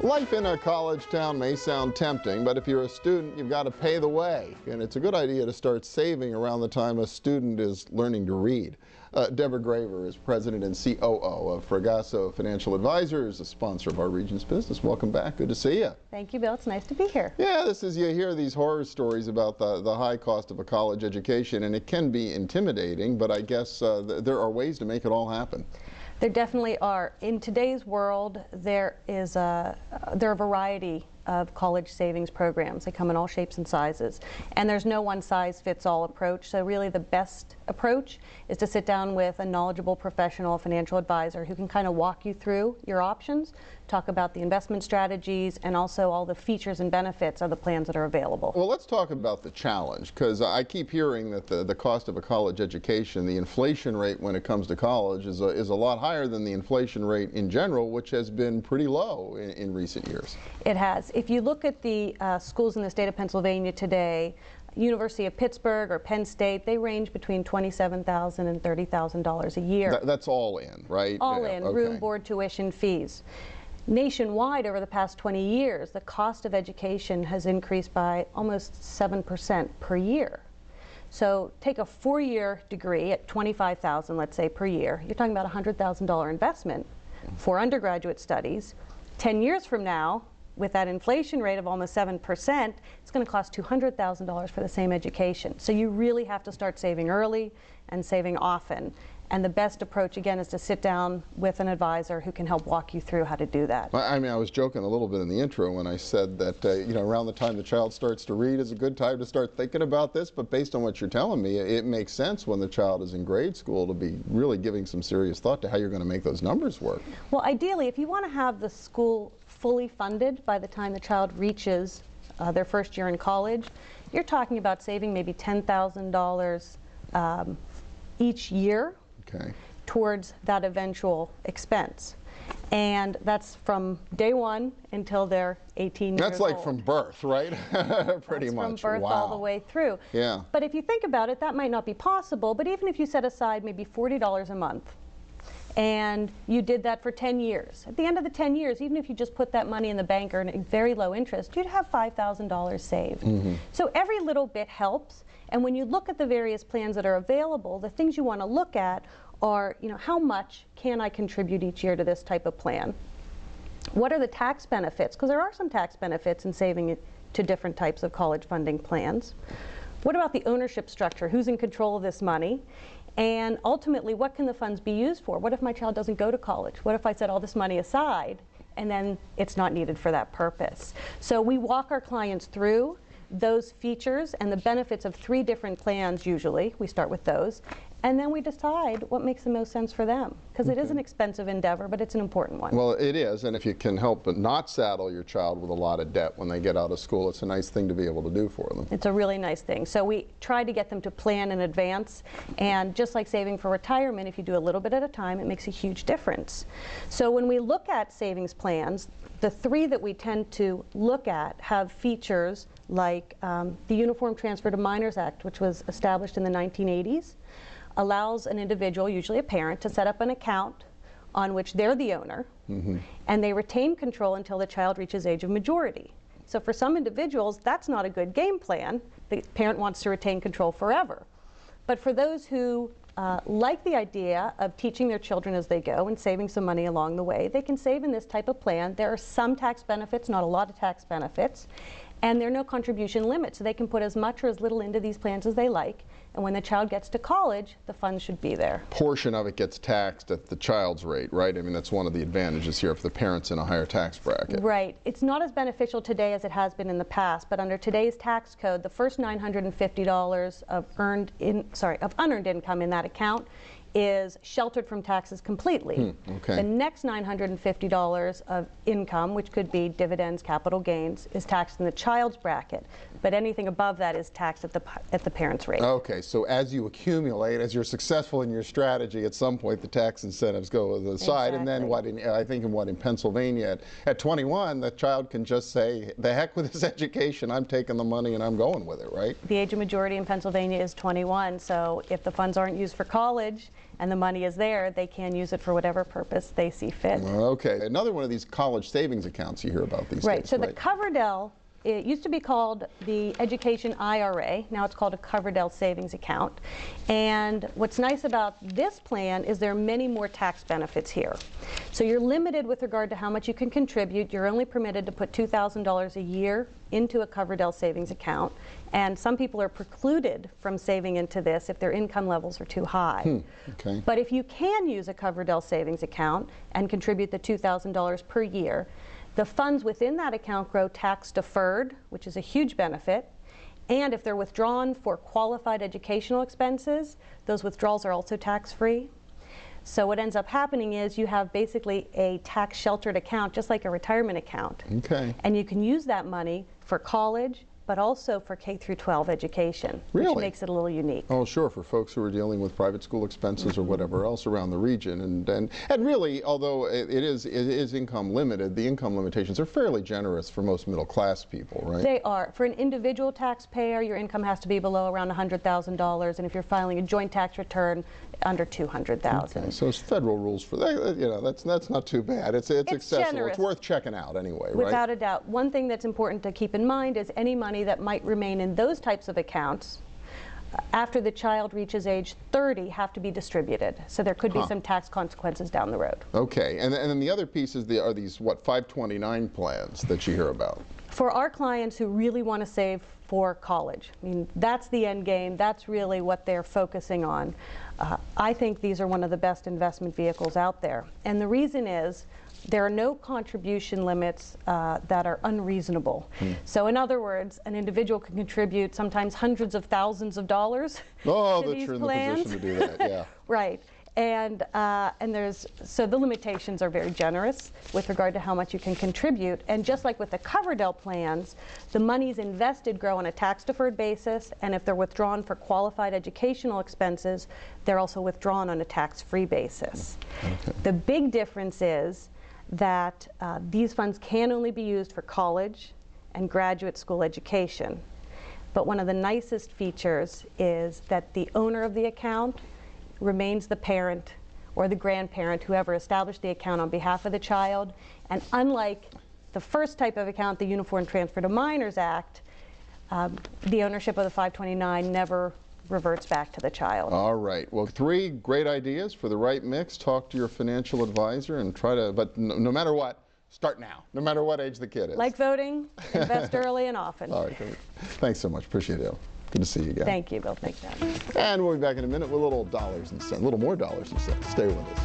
Life in a college town may sound tempting, but if you're a student, you've got to pay the way. And it's a good idea to start saving around the time a student is learning to read. Deborah Graver is president and COO of Fragasso Financial Advisors, a sponsor of our region's business. Welcome back. Good to see you. Thank you, Bill. It's nice to be here. Yeah, you hear these horror stories about the high cost of a college education, and it can be intimidating, but I guess there are ways to make it all happen. There definitely are. In today's world, there are a variety of college savings programs. They come in all shapes and sizes, and there's no one-size-fits-all approach. So really the best approach is to sit down with a knowledgeable professional financial advisor who can kind of walk you through your options, talk about the investment strategies, and also all the features and benefits of the plans that are available. Well, let's talk about the challenge, because I keep hearing that the cost of a college education, the inflation rate when it comes to college is a lot higher than the inflation rate in general, which has been pretty low in recent years. It has. If you look at the schools in the state of Pennsylvania today, University of Pittsburgh or Penn State, they range between $27,000 and $30,000 a year. That's all in, right? All in, okay. Room, board, tuition, fees. Nationwide, over the past 20 years, the cost of education has increased by almost 7% per year. So take a 4-year degree at $25,000, let's say, per year. You're talking about a $100,000 investment for undergraduate studies. 10 years from now, with that inflation rate of almost 7%, it's going to cost $200,000 for the same education. So you really have to start saving early and saving often. And the best approach, again, is to sit down with an advisor who can help walk you through how to do that. I mean, I was joking a little bit in the intro when I said that, around the time the child starts to read is a good time to start thinking about this, but based on what you're telling me, it makes sense when the child is in grade school to be really giving some serious thought to how you're going to make those numbers work. Well, ideally, if you want to have the school fully funded by the time the child reaches their first year in college, you're talking about saving maybe $10,000 each year. Okay. Towards that eventual expense. And that's from day one until they're 18 years old. That's like from birth, right? Pretty much. From birth wow. all the way through. Yeah. But if you think about it, that might not be possible, but even if you set aside maybe $40 a month, and you did that for 10 years. At the end of the 10 years, even if you just put that money in the bank or in a very low interest, you'd have $5,000 saved. Mm-hmm. So every little bit helps. And when you look at the various plans that are available, the things you want to look at are, how much can I contribute each year to this type of plan? What are the tax benefits? Because there are some tax benefits in saving it to different types of college funding plans. What about the ownership structure? Who's in control of this money? And ultimately, what can the funds be used for? What if my child doesn't go to college? What if I set all this money aside and then it's not needed for that purpose? So we walk our clients through those features and the benefits of 3 different plans usually. We start with those. And then we decide what makes the most sense for them. Because it is an expensive endeavor, but it's an important one. Well, it is. And if you can help but not saddle your child with a lot of debt when they get out of school, it's a nice thing to be able to do for them. It's a really nice thing. So we try to get them to plan in advance. And just like saving for retirement, if you do a little bit at a time, it makes a huge difference. So when we look at savings plans, the 3 that we tend to look at have features like the Uniform Transfer to Minors Act, which was established in the 1980s. Allows an individual, usually a parent, to set up an account on which they're the owner, and they retain control until the child reaches age of majority. So for some individuals, that's not a good game plan. The parent wants to retain control forever. But for those who like the idea of teaching their children as they go and saving some money along the way, they can save in this type of plan. There are some tax benefits, not a lot of tax benefits, and there are no contribution limits, so they can put as much or as little into these plans as they like. And when the child gets to college, the funds should be there. Portion of it gets taxed at the child's rate, right? I mean, that's one of the advantages here if the parent's in a higher tax bracket. Right. It's not as beneficial today as it has been in the past, but under today's tax code, the first $950 of unearned income in that account is sheltered from taxes completely. Okay. The next $950 of income, which could be dividends, capital gains, is taxed in the child's bracket, but anything above that is taxed at the parent's rate. Okay, so as you accumulate, as you're successful in your strategy, at some point the tax incentives go to the side, and then in Pennsylvania at 21, the child can just say, the heck with this education, I'm taking the money and I'm going with it, right? The age of majority in Pennsylvania is 21, so if the funds aren't used for college and the money is there, they can use it for whatever purpose they see fit. Okay, another one of these college savings accounts you hear about these days. Right, so the Coverdell, it used to be called the Education IRA. Now it's called a Coverdell Savings Account. And what's nice about this plan is there are many more tax benefits here. So you're limited with regard to how much you can contribute. You're only permitted to put $2,000 a year into a Coverdell savings account. And some people are precluded from saving into this if their income levels are too high. Okay. But if you can use a Coverdell savings account and contribute the $2,000 per year, the funds within that account grow tax deferred, which is a huge benefit. And if they're withdrawn for qualified educational expenses, those withdrawals are also tax-free. So what ends up happening is you have basically a tax-sheltered account, just like a retirement account. Okay. And you can use that money for college, but also for K through 12 education, Really? which makes it a little unique. Oh, sure, for folks who are dealing with private school expenses or whatever else around the region. And really, although it is income limited, the income limitations are fairly generous for most middle class people, right? They are. For an individual taxpayer, your income has to be below around $100,000, and if you're filing a joint tax return, under $200,000. Okay, so it's federal rules for that. You know, that's not too bad. It's accessible. Generous. It's worth checking out anyway, right? Without a doubt. One thing that's important to keep in mind is any money that might remain in those types of accounts after the child reaches age 30 have to be distributed. So there could be some tax consequences down the road. Okay, and then the other piece is are these, what, 529 plans that you hear about? For our clients who really want to save for college, I mean, that's the end game. That's really what they're focusing on. I think these are one of the best investment vehicles out there. And the reason is there are no contribution limits that are unreasonable. So in other words, an individual can contribute sometimes hundreds of thousands of dollars to these you're in plans. the position to do that, yeah. Right. And so the limitations are very generous with regard to how much you can contribute. And just like with the Coverdell plans, the monies invested grow on a tax-deferred basis, and if they're withdrawn for qualified educational expenses, they're also withdrawn on a tax-free basis. Okay. The big difference is that these funds can only be used for college and graduate school education. But one of the nicest features is that the owner of the account remains the parent or the grandparent, whoever established the account on behalf of the child. And unlike the first type of account, the Uniform Transfer to Minors Act, the ownership of the 529 never reverts back to the child. All right. Well, 3 great ideas for the right mix. Talk to your financial advisor and try to, but no matter what, start now, no matter what age the kid is. Like voting, invest early and often. All right, great. Thanks so much. Appreciate it. Good to see you again. Thank you, Bill. Thanks for having me. And we'll be back in a minute with a little dollars and cents, a little more dollars and cents. Stay with us.